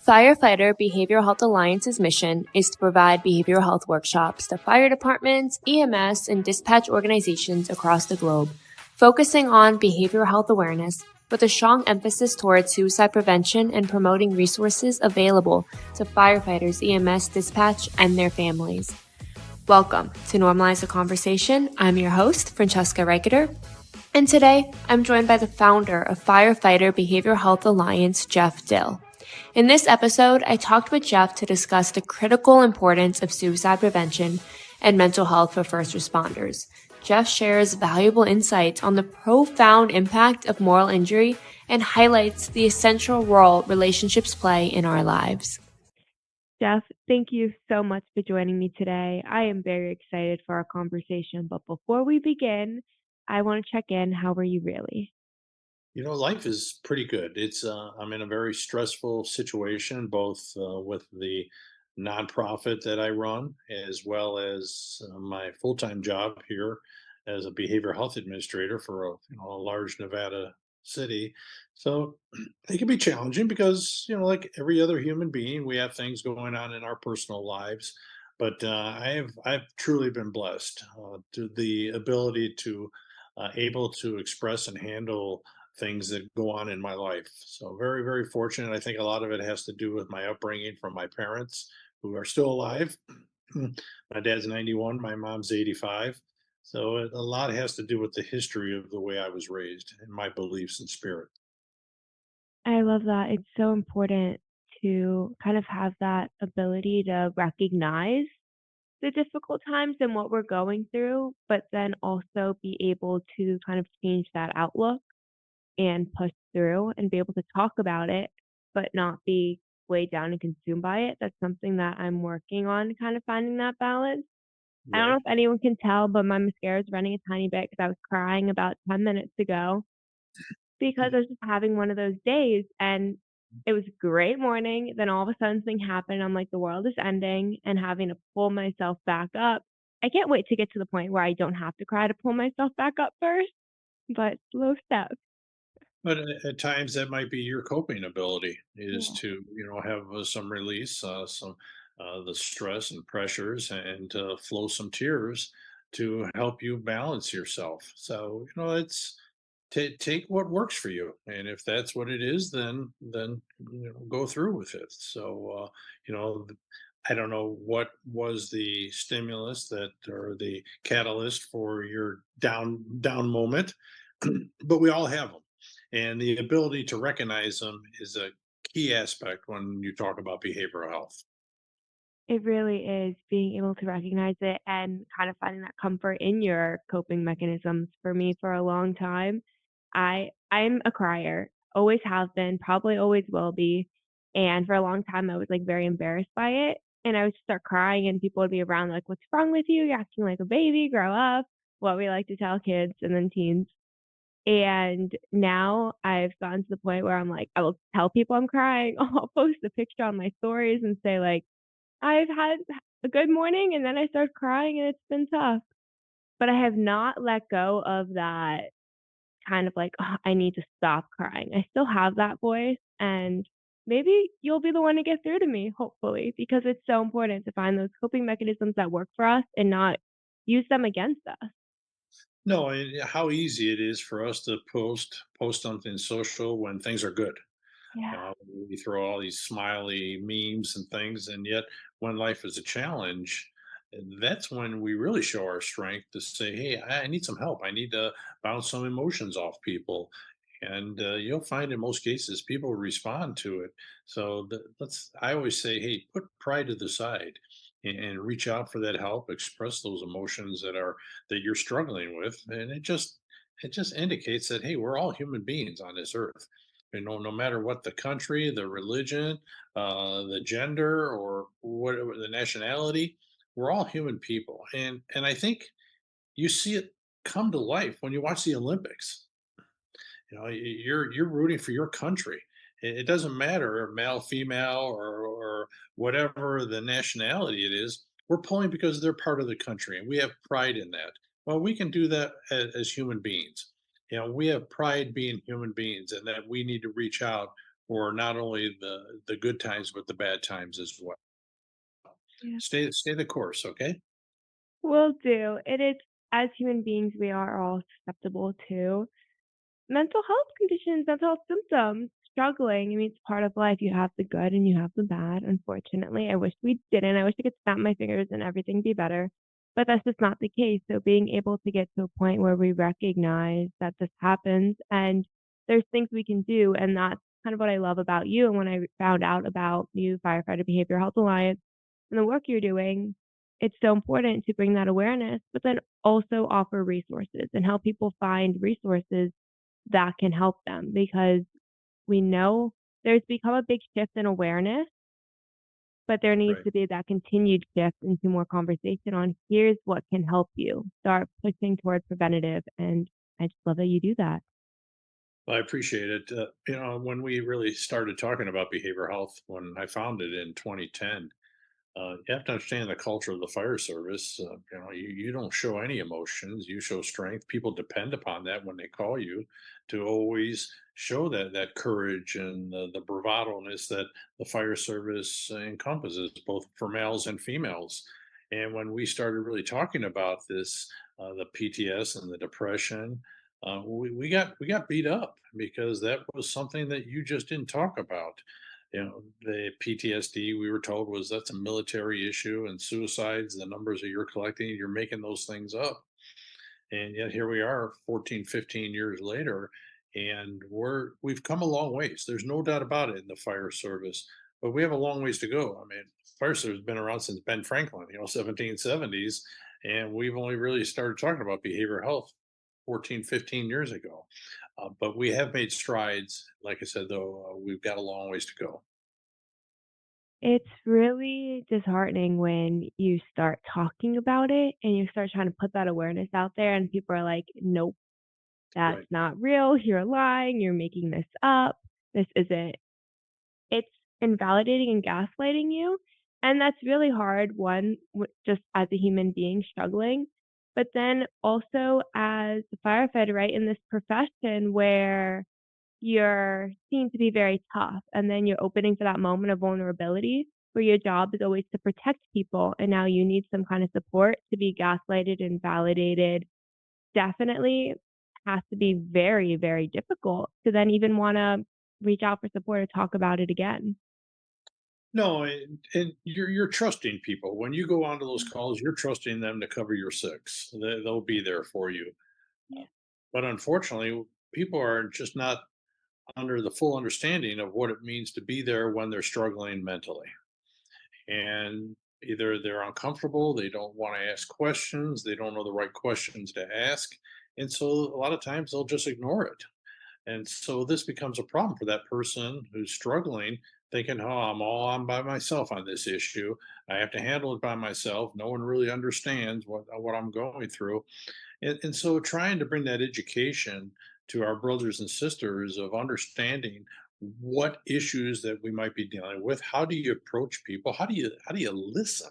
Firefighter Behavioral Health Alliance's mission is to provide behavioral health workshops to fire departments, EMS, and dispatch organizations across the globe, focusing on behavioral health awareness with a strong emphasis towards suicide prevention and promoting resources available to firefighters, EMS, dispatch, and their families. Welcome to Normalize the Conversation. I'm your host, Francesca Reicheter, and today I'm joined by the founder of Firefighter Behavioral Health Alliance, Jeff Dill. In this episode, I talked with Jeff to discuss the critical importance of suicide prevention and mental health for first responders. Jeff shares valuable insights on the profound impact of moral injury and highlights the essential role relationships play in our lives. Jeff, thank you so much for joining me today. I am very excited for our conversation, but before we begin, I want to check in. How are you really? Life is pretty good. I'm in a very stressful situation, both with the nonprofit that I run, as well as my full-time job here as a behavioral health administrator for a large Nevada city. So it can be challenging because, like every other human being, we have things going on in our personal lives. But I've truly been blessed to the ability to able to express and handle things that go on in my life. So very, very fortunate. I think a lot of it has to do with my upbringing from my parents who are still alive. My dad's 91, my mom's 85. So a lot has to do with the history of the way I was raised and my beliefs and spirit. I love that. It's so important to kind of have that ability to recognize the difficult times and what we're going through, but then also be able to kind of change that outlook and push through and be able to talk about it, but not be weighed down and consumed by it. That's something that I'm working on, kind of finding that balance. I don't know Right. if anyone can tell, but my mascara is running a tiny bit because I was crying about 10 minutes ago because I was just having one of those days and it was a great morning. Then all of a sudden something happened. I'm like, the world is ending and having to pull myself back up. I can't wait to get to the point where I don't have to cry to pull myself back up first, but slow steps. But at times that might be your coping ability is Yeah. to, have some release, some the stress and pressures, and flow some tears to help you balance yourself. So, it's take what works for you, and if that's what it is, then go through with it. So, you know, th- I don't know what was the stimulus that or the catalyst for your down moment, but we all have them, and the ability to recognize them is a key aspect when you talk about behavioral health. It really is being able to recognize it and kind of finding that comfort in your coping mechanisms. For me, for a long time, I'm a crier, always have been, probably always will be. And for a long time, I was like very embarrassed by it. And I would start crying, and people would be around like, "What's wrong with you? You're acting like a baby. Grow up." What we like to tell kids and then teens. And now I've gotten to the point where I'm like, I will tell people I'm crying. I'll post a picture on my stories and say like, I've had a good morning and then I start crying and it's been tough. But I have not let go of that kind of like, "Ugh, I need to stop crying." I still have that voice and maybe you'll be the one to get through to me, hopefully, because it's so important to find those coping mechanisms that work for us and not use them against us. No, how easy it is for us to post something social when things are good. Yeah. We throw all these smiley memes and things, and yet when life is a challenge, that's when we really show our strength to say, "Hey, I need some help. I need to bounce some emotions off people." And you'll find in most cases people respond to it. So I always say, hey, put pride to the side and reach out for that help. Express those emotions that you're struggling with, and it just indicates that hey, we're all human beings on this earth. No matter what the country, the religion, the gender, or whatever the nationality, we're all human people. And I think you see it come to life when you watch the Olympics. You're rooting for your country. It doesn't matter male, female, or whatever the nationality it is. We're pulling because they're part of the country, and we have pride in that. Well, we can do that as human beings. We have pride being human beings, and that we need to reach out for not only the good times but the bad times as well. Yeah. Stay the course, okay? Will do. It is as human beings, we are all susceptible to mental health conditions, mental health symptoms, struggling. I mean, it's part of life. You have the good and you have the bad, unfortunately. I wish we didn't. I wish I could snap my fingers and everything be better, but that's just not the case. So being able to get to a point where we recognize that this happens and there's things we can do, and that's kind of what I love about you. And when I found out about you, Firefighter Behavioral Health Alliance, and the work you're doing, it's so important to bring that awareness, but then also offer resources and help people find resources that can help them because we know there's become a big shift in awareness, but there needs Right. to be that continued shift into more conversation on here's what can help you. Start pushing toward preventative. And I just love that you do that. I appreciate it. When we really started talking about behavioral health, when I founded in 2010, you have to understand the culture of the fire service. You don't show any emotions; you show strength. People depend upon that when they call you to always show that courage and the bravado-ness that the fire service encompasses, both for males and females. And when we started really talking about this, the PTS and the depression, we got beat up because that was something that you just didn't talk about. The PTSD we were told was that's a military issue, and suicides, the numbers that you're collecting, you're making those things up. And yet here we are 14, 15 years later, and we've come a long ways. There's no doubt about it in the fire service, but we have a long ways to go. I mean, fire service has been around since Ben Franklin, 1770s, and we've only really started talking about behavioral health 14, 15 years ago. But we have made strides. Like I said, though, we've got a long ways to go. It's really disheartening when you start talking about it and you start trying to put that awareness out there, and people are like, nope, that's Right. not real. You're lying. You're making this up. This isn't. It's invalidating and gaslighting you, and that's really hard, one, just as a human being struggling, but then also as a firefighter, right, in this profession where you're seen to be very tough, and then you're opening for that moment of vulnerability where your job is always to protect people, and now you need some kind of support to be gaslighted and validated. Definitely has to be very, very difficult to then even wanna reach out for support or talk about it again. No, and you're trusting people. When you go onto those Yeah, calls, you're trusting them to cover your six. They'll be there for you. Uh, yeah. But unfortunately, people are just not under the full understanding of what it means to be there when they're struggling mentally. And either they're uncomfortable, they don't want to ask questions, they don't know the right questions to ask. And so a lot of times they'll just ignore it. And so this becomes a problem for that person who's struggling, thinking, oh, I'm all on by myself on this issue. I have to handle it by myself. No one really understands what I'm going through. And so trying to bring that education to our brothers and sisters of understanding what issues that we might be dealing with. How do you approach people? How do you listen?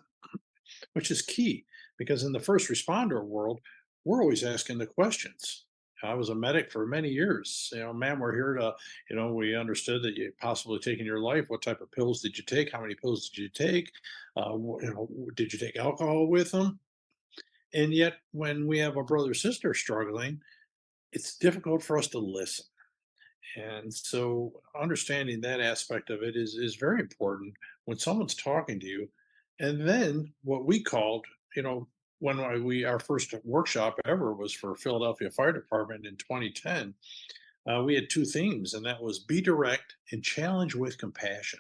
Which is key because in the first responder world, we're always asking the questions. I was a medic for many years. Ma'am, we're here to, we understood that you possibly taken your life. What type of pills did you take? How many pills did you take? Did you take alcohol with them? And yet, when we have a brother or sister struggling, it's difficult for us to listen. And so, understanding that aspect of it is very important when someone's talking to you. And then, what we called, when our first workshop ever was for Philadelphia Fire Department in 2010, we had two themes, and that was be direct and challenge with compassion.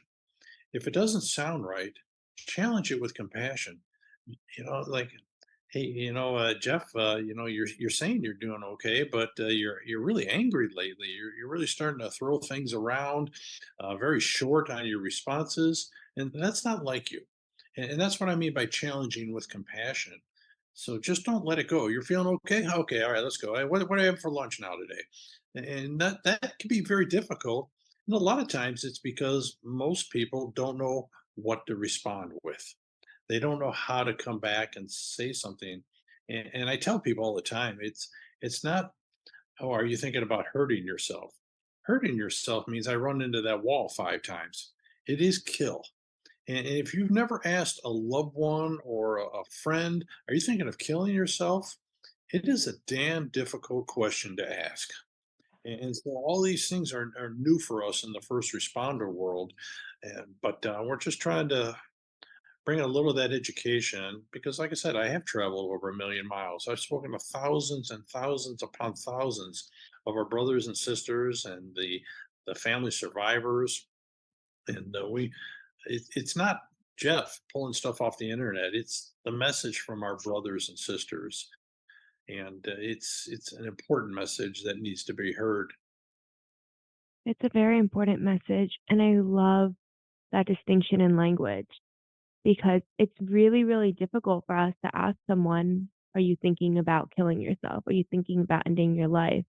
If it doesn't sound right, challenge it with compassion. Like, hey, Jeff, you're saying you're doing okay, but you're really angry lately. You're really starting to throw things around, very short on your responses, and that's not like you. And that's what I mean by challenging with compassion. So just don't let it go. You're feeling okay? Okay, all right, let's go. Hey, what do I have for lunch now today? And that can be very difficult. And a lot of times it's because most people don't know what to respond with. They don't know how to come back and say something. And I tell people all the time, it's not, oh, are you thinking about hurting yourself? Hurting yourself means I run into that wall 5 times. It is kill. And if you've never asked a loved one or a friend, are you thinking of killing yourself? It is a damn difficult question to ask. And so all these things are new for us in the first responder world. But we're just trying to bring a little of that education because, like I said, I have traveled over 1,000,000 miles. I've spoken to thousands and thousands upon thousands of our brothers and sisters and the family survivors. And it's not Jeff pulling stuff off the internet. It's the message from our brothers and sisters, and it's an important message that needs to be heard. It's a very important message, and I love that distinction in language because it's really, really difficult for us to ask someone, "Are you thinking about killing yourself? Are you thinking about ending your life?"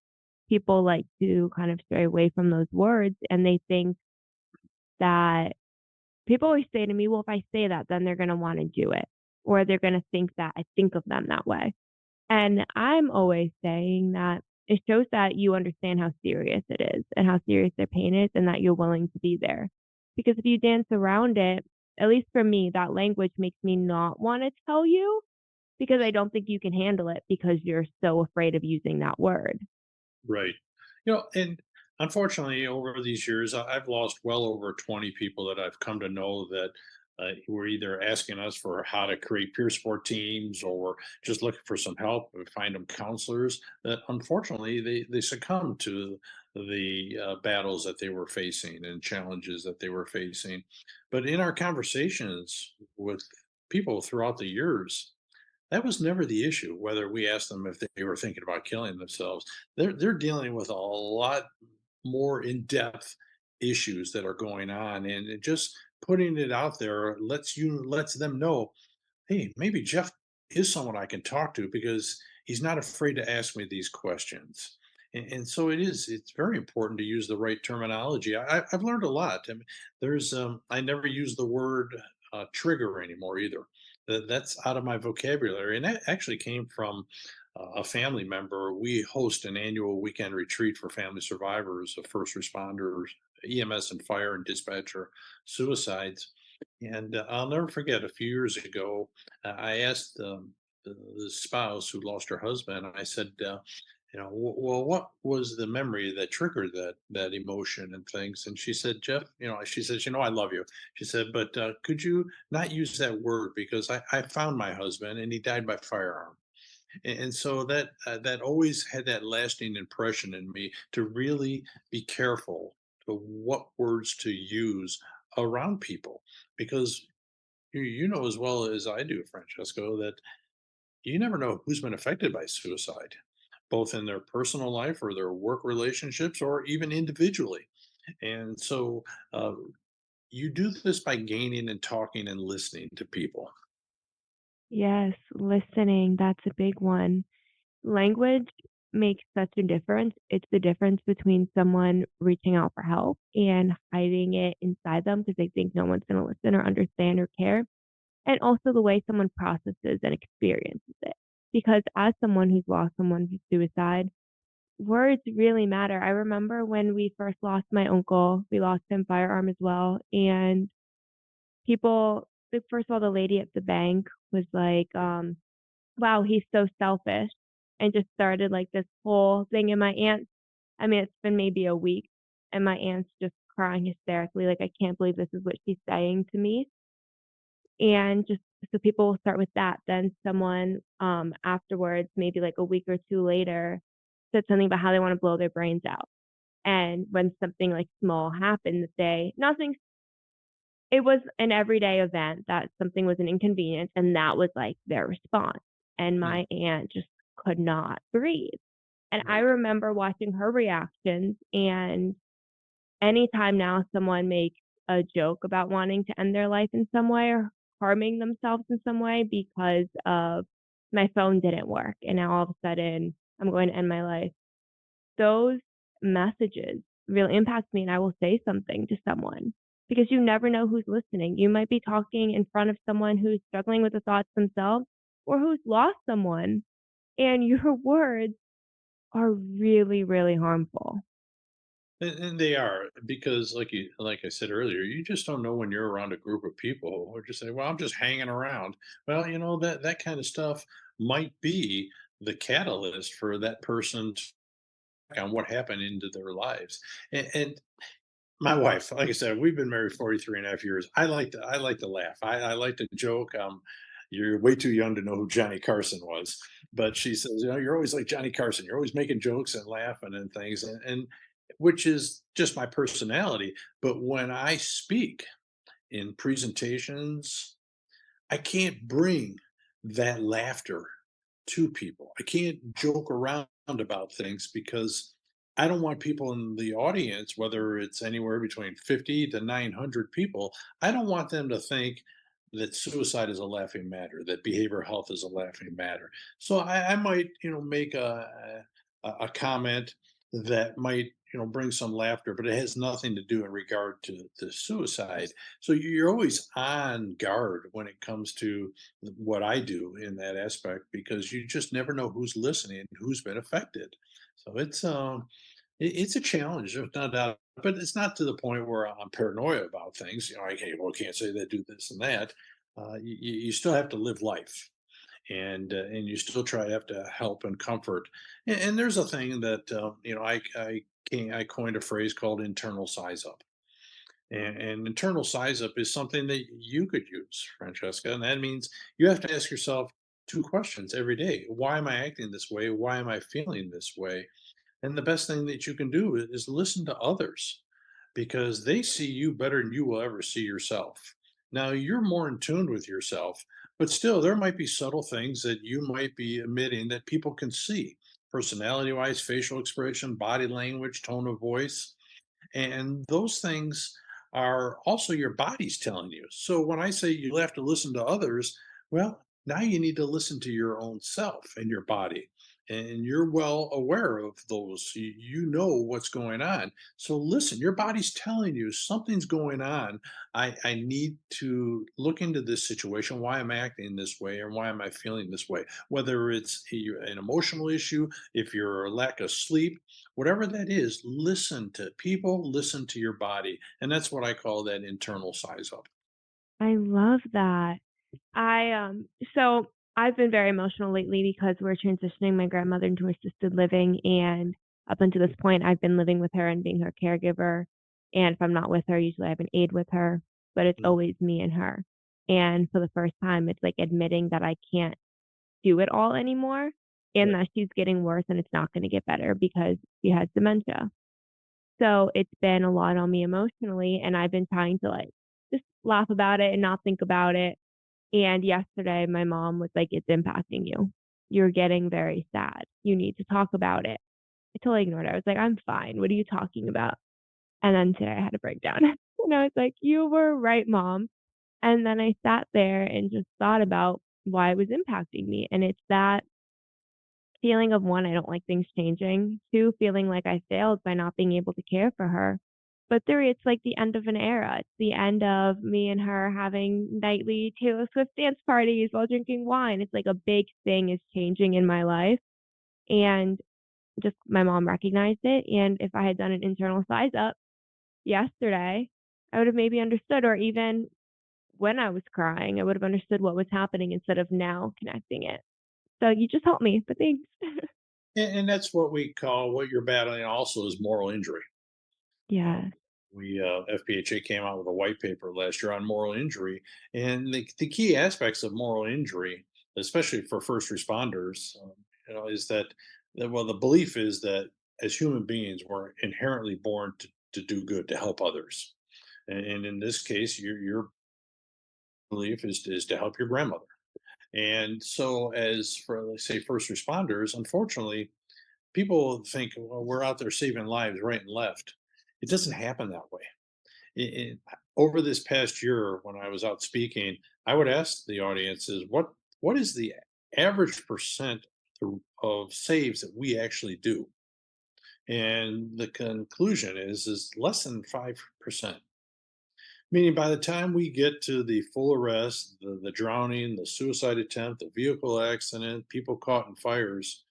People like to kind of stray away from those words, and they think that people always say to me, "Well, if I say that, then they're gonna wanna do it, or they're gonna think that I think of them that way." And I'm always saying that it shows that you understand how serious it is and how serious their pain is and that you're willing to be there. Because if you dance around it, at least for me, that language makes me not want to tell you because I don't think you can handle it because you're so afraid of using that word. Right. And unfortunately, over these years, I've lost well over 20 people that I've come to know that were either asking us for how to create peer sport teams or just looking for some help and find them counselors that unfortunately they succumbed to the battles that they were facing and challenges that they were facing. But in our conversations with people throughout the years, that was never the issue, whether we asked them if they were thinking about killing themselves. They're dealing with a lot more in-depth issues that are going on, and just putting it out there lets them know, hey, maybe Jeff is someone I can talk to because he's not afraid to ask me these questions. And so it's very important to use the right terminology. I've learned a lot. I mean, I never use the word trigger anymore either. That's out of my vocabulary. And that actually came from a family member. We host an annual weekend retreat for family survivors of first responders, EMS and fire and dispatcher suicides. And I'll never forget a few years ago, I asked the spouse who lost her husband, I said, well, what was the memory that triggered that emotion and things? And she said, Jeff, she says, I love you. She said, but could you not use that word because I found my husband and he died by firearm. And so that always had that lasting impression in me to really be careful to what words to use around people because you know as well as I do, Francesco, that you never know who's been affected by suicide, both in their personal life or their work relationships or even individually. And so uh, you do this by gaining and talking and listening to people. Yes, listening, that's a big one. Language makes such a difference. It's the difference between someone reaching out for help and hiding it inside them because they think no one's going to listen or understand or care, and also the way someone processes and experiences it. Because as someone who's lost someone to suicide, words really matter. I remember when we first lost my uncle, we lost him firearm as well, and first of all, the lady at the bank was like, wow, he's so selfish, and just started like this whole thing. And my aunt, I mean, it's been maybe a week, and my aunt's just crying hysterically, like, I can't believe this is what she's saying to me. And just so people will start with that. Then someone afterwards, maybe like a week or two later, said something about how they want to blow their brains out. And when something like small happened that day, nothing, it was an everyday event that something was an inconvenience, and that was like their response. And Mm, my aunt just could not breathe. And I right. remember watching her reactions. And anytime now someone makes a joke about wanting to end their life in some way or harming themselves in some way because of my phone didn't work and now all of a sudden I'm going to end my life, those messages really impact me, and I will say something to someone because you never know who's listening. You might be talking in front of someone who's struggling with the thoughts themselves or who's lost someone, and your words are really, really harmful. And they are because, like I said earlier, you just don't know when you're around a group of people who just say, "Well, I'm just hanging around." Well, that kind of stuff might be the catalyst for that person to on what happened into their lives. And my wife, like I said, we've been married 43 and a half years. I like to laugh. I like to joke. You're way too young to know who Johnny Carson was, but she says, you're always like Johnny Carson. You're always making jokes and laughing and things, and which is just my personality. But when I speak in presentations, I can't bring that laughter to people. I can't joke around about things because I don't want people in the audience, whether it's anywhere between 50 to 900 people, I don't want them to think that suicide is a laughing matter, that behavioral health is a laughing matter. So I might, make a comment that might, bring some laughter, but it has nothing to do in regard to suicide. So you're always on guard when it comes to what I do in that aspect because you just never know who's listening and who's been affected. So it's a challenge, there's no doubt, but it's not to the point where I'm paranoia about things. I can't say that, do this and that. You still have to live life, and you still try to have to help and comfort. And there's a thing that I coined a phrase called internal size up. And internal size up is something that you could use, Francesca. And that means you have to ask yourself two questions every day. Why am I acting this way? Why am I feeling this way? And the best thing that you can do is listen to others because they see you better than you will ever see yourself. Now, you're more in tune with yourself, but still, there might be subtle things that you might be emitting that people can see personality wise, facial expression, body language, tone of voice. And those things are also your body's telling you. So when I say you have to listen to others, well, now you need to listen to your own self and your body. And you're well aware of those. You know what's going on. So listen, your body's telling you something's going on. I need to look into this situation. Why am I acting this way? Or why am I feeling this way? Whether it's an emotional issue, if you're a lack of sleep, whatever that is, listen to people, listen to your body. And that's what I call that internal size up. I love that. I so I've been very emotional lately because we're transitioning my grandmother into assisted living, and up until this point I've been living with her and being her caregiver. And if I'm not with her, usually I have an aide with her, but it's Mm, always me and her. And for the first time it's like admitting that I can't do it all anymore and right. that she's getting worse and it's not going to get better because she has dementia. So it's been a lot on me emotionally, and I've been trying to like just laugh about it and not think about it. And yesterday, my mom was like, "It's impacting you. You're getting very sad. You need to talk about it." I totally ignored it. I was like, "I'm fine. What are you talking about?" And then today I had a breakdown. And I was like, "You were right, mom." And then I sat there and just thought about why it was impacting me. And it's that feeling of one, I don't like things changing. Two, feeling like I failed by not being able to care for her. But three, it's like the end of an era. It's the end of me and her having nightly Taylor Swift dance parties while drinking wine. It's like a big thing is changing in my life. And just my mom recognized it. And if I had done an internal size up yesterday, I would have maybe understood, or even when I was crying, I would have understood what was happening instead of now connecting it. So you just helped me, but thanks. And that's what we call what you're battling also is moral injury. Uh, Yeah. FPHA came out with a white paper last year on moral injury, and the key aspects of moral injury, especially for first responders, is that the belief is that as human beings we're inherently born to do good, to help others, and in this case, your belief is to help your grandmother. And so, as for let's say first responders, unfortunately, people think, well, we're out there saving lives right and left. It doesn't happen that way. Over this past year, when I was out speaking, I would ask the audiences, what is the average percent of saves that we actually do? And the conclusion is less than 5%. Meaning by the time we get to the full arrest, the drowning, the suicide attempt, the vehicle accident, people caught in fires,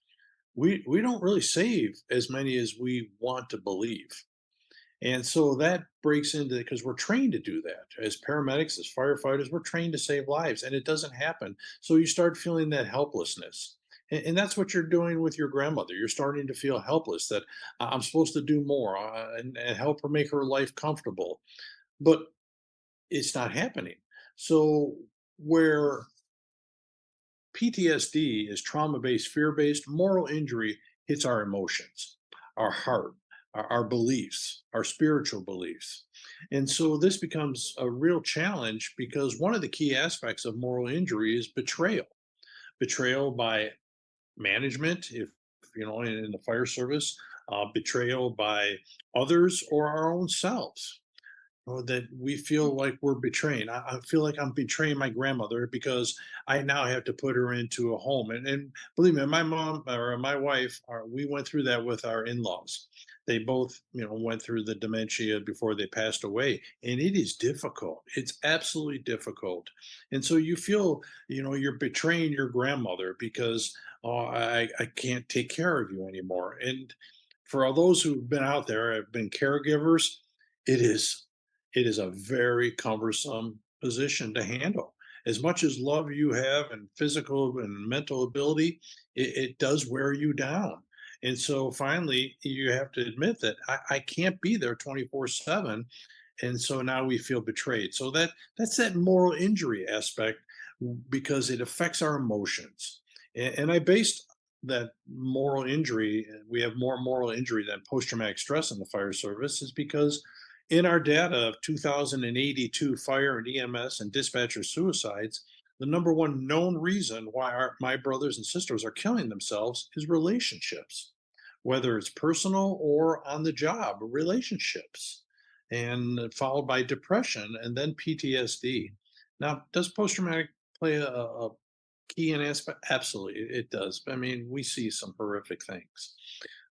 we don't really save as many as we want to believe. And so that breaks into, because we're trained to do that as paramedics, as firefighters, we're trained to save lives, and it doesn't happen. So you start feeling that helplessness. And that's what you're doing with your grandmother. You're starting to feel helpless that I'm supposed to do more and help her make her life comfortable. But it's not happening. So, where PTSD is trauma based, fear based, moral injury hits our emotions, our heart, our beliefs, our spiritual beliefs. And so this becomes a real challenge because one of the key aspects of moral injury is betrayal. Betrayal by management, if in the fire service, betrayal by others or our own selves. That we feel like we're betraying. I feel like I'm betraying my grandmother because I now have to put her into a home. And believe me, my mom or my wife, we went through that with our in-laws. They both, went through the dementia before they passed away, and it is difficult. It's absolutely difficult. And so you feel, you're betraying your grandmother because, oh, I can't take care of you anymore. And for all those who've been out there, have been caregivers, it is it is a very cumbersome position to handle. As much as love you have and physical and mental ability, it does wear you down. And so finally, you have to admit that I can't be there 24/7. And so now we feel betrayed. So that's that moral injury aspect because it affects our emotions. And I based that moral injury, we have more moral injury than post-traumatic stress in the fire service, is because in our data of 2,082 fire and EMS and dispatcher suicides, the number one known reason why my brothers and sisters are killing themselves is relationships, whether it's personal or on the job relationships, and followed by depression and then PTSD. Now, does post traumatic play a key in aspect? Absolutely, it does. I mean, we see some horrific things.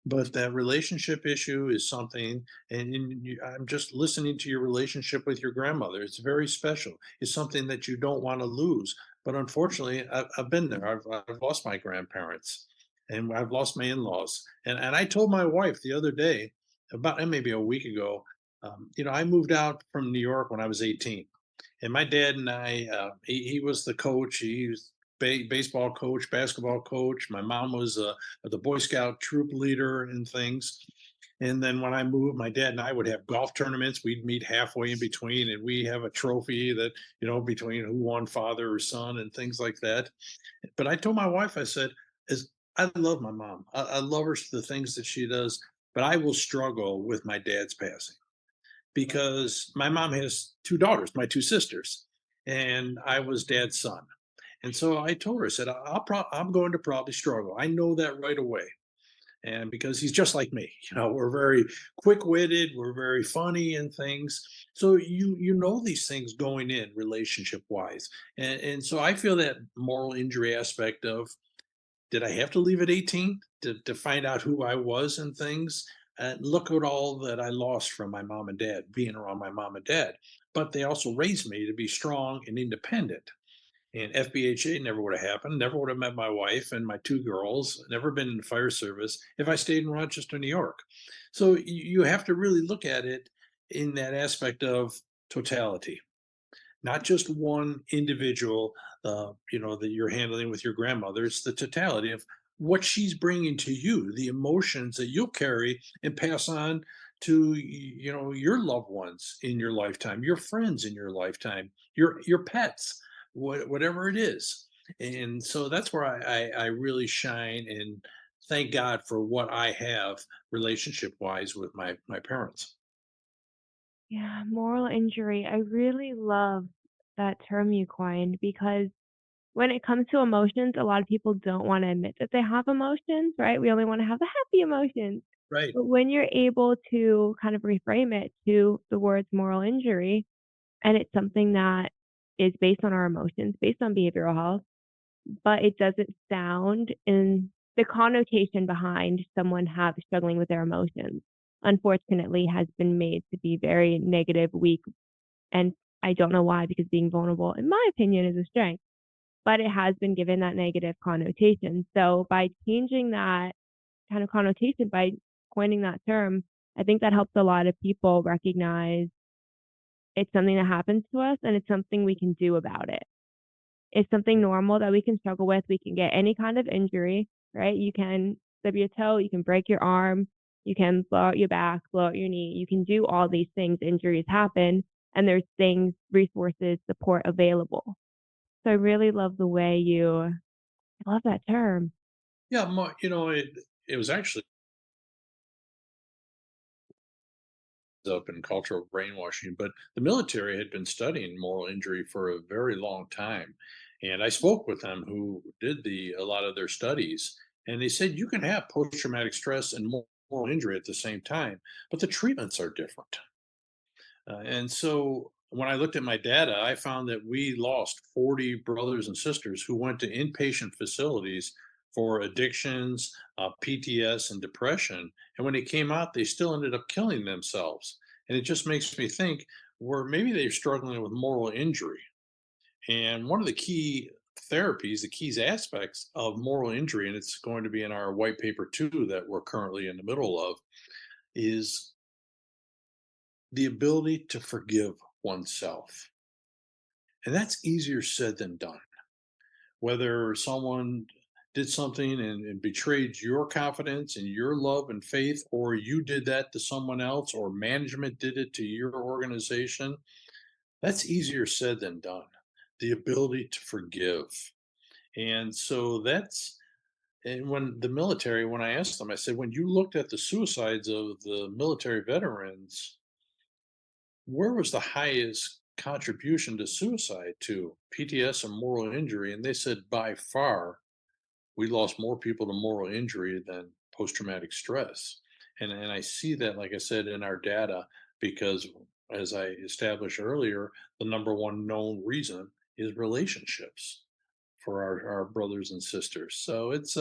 But that relationship issue is something, and I'm just listening to your relationship with your grandmother. It's very special. It's something that you don't want to lose. But unfortunately, I've been there. I've lost my grandparents, and I've lost my in-laws. And I told my wife the other day, about maybe a week ago, I moved out from New York when I was 18, and my dad and I, he was the coach. He was baseball coach, basketball coach. My mom was the Boy Scout troop leader and things. And then when I moved, my dad and I would have golf tournaments. We'd meet halfway in between, and we have a trophy that, between who won, father or son, and things like that. But I told my wife, I said, as I love my mom, I love her, the things that she does, but I will struggle with my dad's passing because my mom has two daughters, my two sisters, and I was dad's son. And so I told her, I said, I'm going to probably struggle. I know that right away. And because he's just like me, we're very quick witted, we're very funny and things. So you know these things going in relationship wise. And so I feel that moral injury aspect of, did I have to leave at 18 to find out who I was and things? And look at all that I lost from my mom and dad, being around my mom and dad. But they also raised me to be strong and independent. And FBHA never would have happened. Never would have met my wife and my two girls. Never been in the fire service if I stayed in Rochester, New York. So you have to really look at it in that aspect of totality, not just one individual, that you're handling with your grandmother. It's the totality of what she's bringing to you, the emotions that you'll carry and pass on to, your loved ones in your lifetime, your friends in your lifetime, your pets, whatever it is. And so that's where I really shine and thank God for what I have relationship wise with my parents. Yeah, moral injury. I really love that term you coined because when it comes to emotions, a lot of people don't want to admit that they have emotions, right? We only want to have the happy emotions. Right. But when you're able to kind of reframe it to the words moral injury, and it's something that is based on our emotions, based on behavioral health, but it doesn't sound in the connotation behind someone have struggling with their emotions, unfortunately, has been made to be very negative, weak, and I don't know why, because being vulnerable, in my opinion, is a strength, but it has been given that negative connotation. So by changing that kind of connotation, by coining that term, I think that helps a lot of people recognize it's something that happens to us and it's something we can do about it. It's something normal that we can struggle with. We can get any kind of injury, right? You can stub your toe, you can break your arm, you can blow out your back, blow out your knee. You can do all these things. Injuries happen, and there's things, resources, support available. So I really love the way I love that term. Yeah, it was actually up in cultural brainwashing, but the military had been studying moral injury for a very long time. And I spoke with them who did a lot of their studies, and they said you can have post traumatic stress and moral injury at the same time, but the treatments are different. And so when I looked at my data, I found that we lost 40 brothers and sisters who went to inpatient facilities for addictions, PTS, and depression. And when they came out, they still ended up killing themselves. And it just makes me think, where maybe they're struggling with moral injury. And one of the key therapies, the keys aspects of moral injury, and it's going to be in our white paper too that we're currently in the middle of, is the ability to forgive oneself. And that's easier said than done. Whether someone did something and betrayed your confidence and your love and faith, or you did that to someone else, or management did it to your organization, that's easier said than done. The ability to forgive. And so and when the military, when I asked them, I said, when you looked at the suicides of the military veterans, where was the highest contribution to suicide to PTS and moral injury? And they said by far we lost more people to moral injury than post-traumatic stress. And I see that, like I said, in our data, because as I established earlier, the number one known reason is relationships for our brothers and sisters. So it's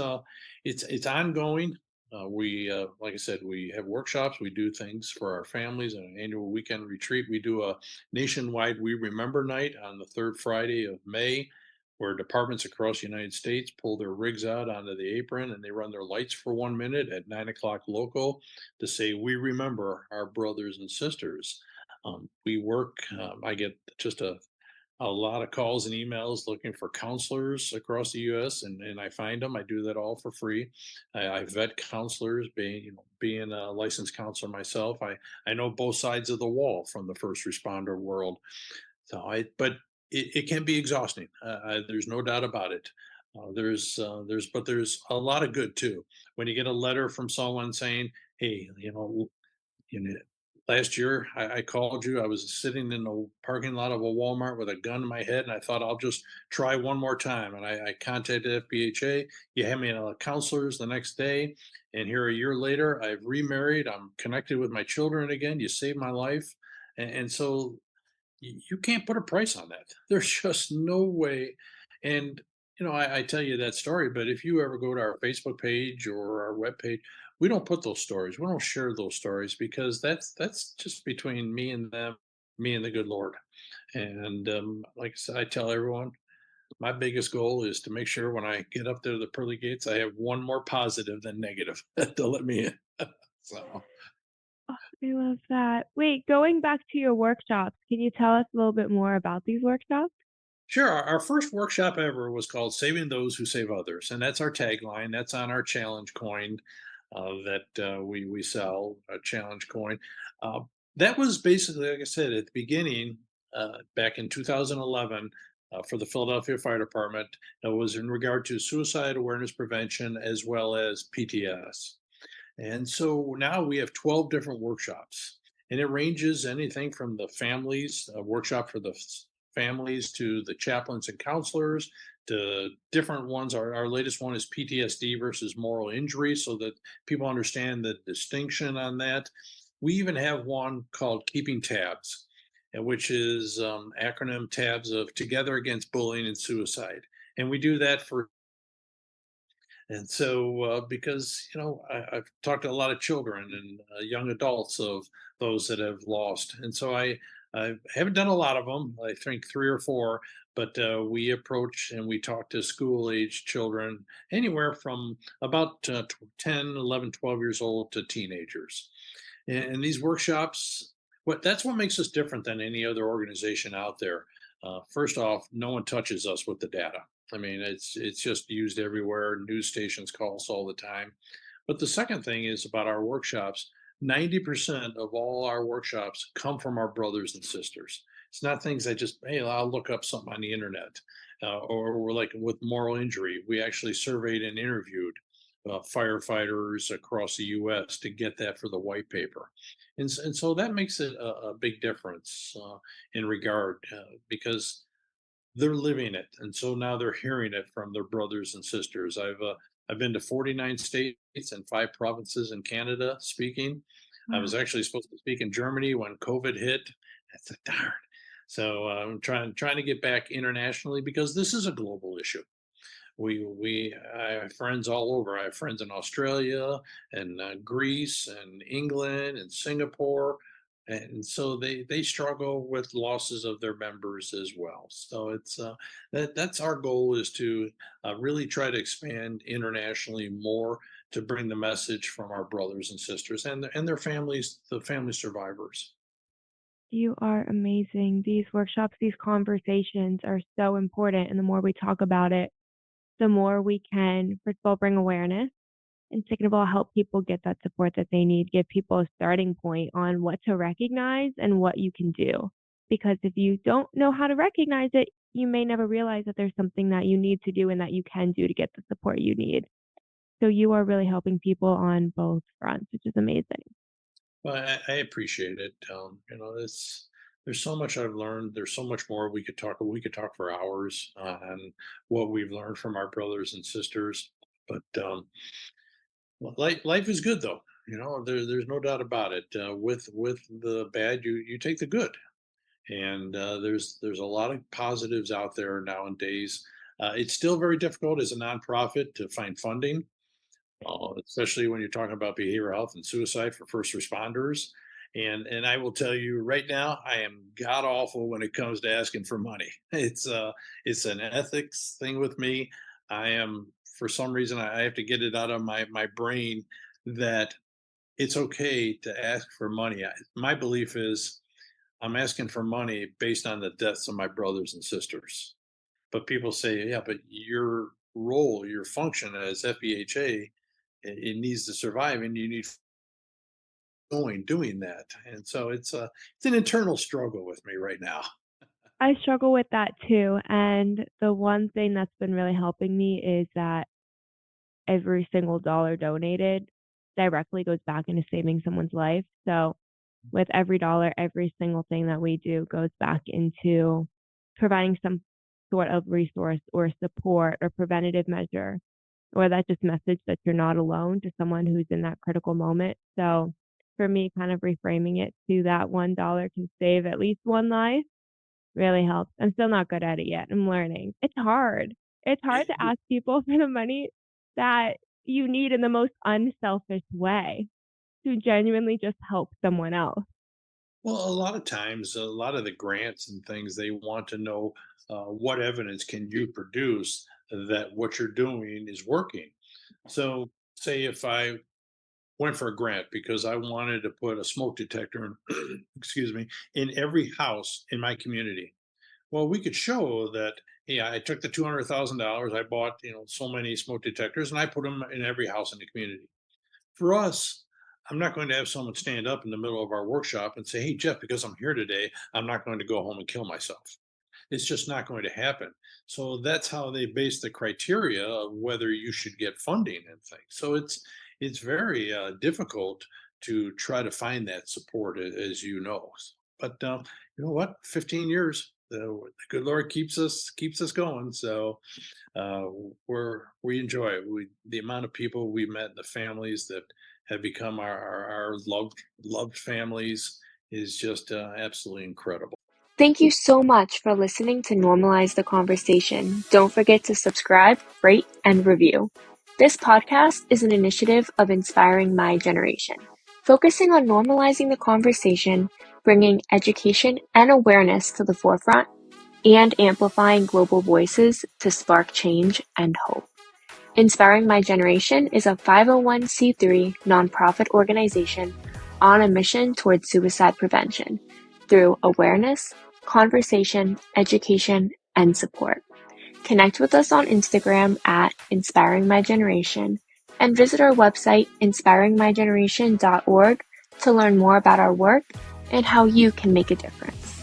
ongoing. We like I said, we have workshops. We do things for our families and an annual weekend retreat. We do a nationwide We Remember night on the third Friday of May, where departments across the United States pull their rigs out onto the apron and they run their lights for 1 minute at 9 o'clock local to say we remember our brothers and sisters. We work. I get just a lot of calls and emails looking for counselors across the U.S. and I find them. I do that all for free. I vet counselors, being a licensed counselor myself. I know both sides of the wall from the first responder world. But it can be exhausting. There's no doubt about it. But there's a lot of good too. When you get a letter from someone saying, "Hey, you know, last year I called you. I was sitting in the parking lot of a Walmart with a gun in my head, and I thought I'll just try one more time. And I contacted FBHA. You had me in a counselor's the next day, and here a year later, I've remarried. I'm connected with my children again. You saved my life, and so you can't put a price on that. There's just no way. And I tell you that story, but if you ever go to our Facebook page or our web page, we don't put those stories. We don't share those stories because that's just between me and them, me and the good Lord. And like I said, I tell everyone, my biggest goal is to make sure when I get up there to the pearly gates, I have one more positive than negative to let me in. So. Oh, I love that. Wait, going back to your workshops, can you tell us a little bit more about these workshops? Sure. Our first workshop ever was called Saving Those Who Save Others. And that's our tagline. That's on our challenge coin that we sell, a challenge coin. Uh, that was basically, like I said, at the beginning, back in 2011, for the Philadelphia Fire Department. It was in regard to suicide awareness prevention as well as PTS. And so now we have 12 different workshops, and it ranges anything from the families, a workshop for the families, to the chaplains and counselors, to different ones. Our latest one is PTSD versus moral injury, so that people understand the distinction on that. We even have one called Keeping Tabs, which is acronym tabs of Together Against Bullying and Suicide. And we do that for and so, because I've talked to a lot of children and young adults of those that have lost, and so I haven't done a lot of them. I think three or four, but we approach and we talk to school age children, anywhere from about 10, 11, 12 years old to teenagers. And these workshops, that's what makes us different than any other organization out there. First off, no one touches us with the data. I mean, it's just used everywhere. News stations call us all the time. But the second thing is about our workshops. 90% of all our workshops come from our brothers and sisters. It's not things I just, hey, I'll look up something on the internet. Or we're like with moral injury, we actually surveyed and interviewed firefighters across the US to get that for the white paper. And so that makes it a big difference in regard because they're living it. And so now they're hearing it from their brothers and sisters. I've been to 49 states and 5 provinces in Canada speaking. I Wow. was actually supposed to speak in Germany when COVID hit. That's a darn. So I'm trying to get back internationally because this is a global issue. I have friends all over. I have friends in Australia and Greece and England and Singapore, and so they struggle with losses of their members as well. So it's that's our goal, is to really try to expand internationally more, to bring the message from our brothers and sisters and their families, the family survivors. You are amazing. These workshops, these conversations are so important. And the more we talk about it, the more we can, first of all, bring awareness, and second of all, help people get that support that they need, give people a starting point on what to recognize and what you can do. Because if you don't know how to recognize it, you may never realize that there's something that you need to do and that you can do to get the support you need. So you are really helping people on both fronts, which is amazing. Well, I appreciate it. There's so much I've learned. There's so much more we could talk. We could talk for hours on what we've learned from our brothers and sisters. But well, life is good, though. There's no doubt about it. With the bad, you take the good, and there's a lot of positives out there nowadays. It's still very difficult as a nonprofit to find funding, especially when you're talking about behavioral health and suicide for first responders. And I will tell you right now, I am god awful when it comes to asking for money. It's an ethics thing with me. I am, for some reason, I have to get it out of my brain that it's okay to ask for money. My belief is I'm asking for money based on the deaths of my brothers and sisters. But people say, yeah, but your role, your function as FEHA, it needs to survive, and you need doing that. And so it's an internal struggle with me right now. I struggle with that too. And the one thing that's been really helping me is that every single dollar donated directly goes back into saving someone's life. So with every dollar, every single thing that we do goes back into providing some sort of resource or support or preventative measure, or that just message that you're not alone to someone who's in that critical moment. So for me, kind of reframing it to that $1 can save at least one life really helps. I'm still not good at it yet. I'm learning. It's hard. It's hard to ask people for the money that you need in the most unselfish way to genuinely just help someone else. Well, a lot of times, a lot of the grants and things, they want to know what evidence can you produce that what you're doing is working. So, say if I went for a grant because I wanted to put a smoke detector in, excuse me, in every house in my community. Well, we could show that, hey, I took the $200,000, I bought, so many smoke detectors, and I put them in every house in the community. For us, I'm not going to have someone stand up in the middle of our workshop and say, hey, Jeff, because I'm here today, I'm not going to go home and kill myself. It's just not going to happen. So that's how they base the criteria of whether you should get funding and things. So it's very difficult to try to find that support, as you know. But you know what? 15 years, the good Lord keeps us going. So we enjoy it. The amount of people we met, the families that have become our loved families, is just absolutely incredible. Thank you so much for listening to Normalize the Conversation. Don't forget to subscribe, rate, and review. This podcast is an initiative of Inspiring My Generation, focusing on normalizing the conversation, bringing education and awareness to the forefront, and amplifying global voices to spark change and hope. Inspiring My Generation is a 501c3 nonprofit organization on a mission towards suicide prevention through awareness, conversation, education, and support. Connect with us on Instagram at Inspiring My Generation and visit our website inspiringmygeneration.org to learn more about our work and how you can make a difference.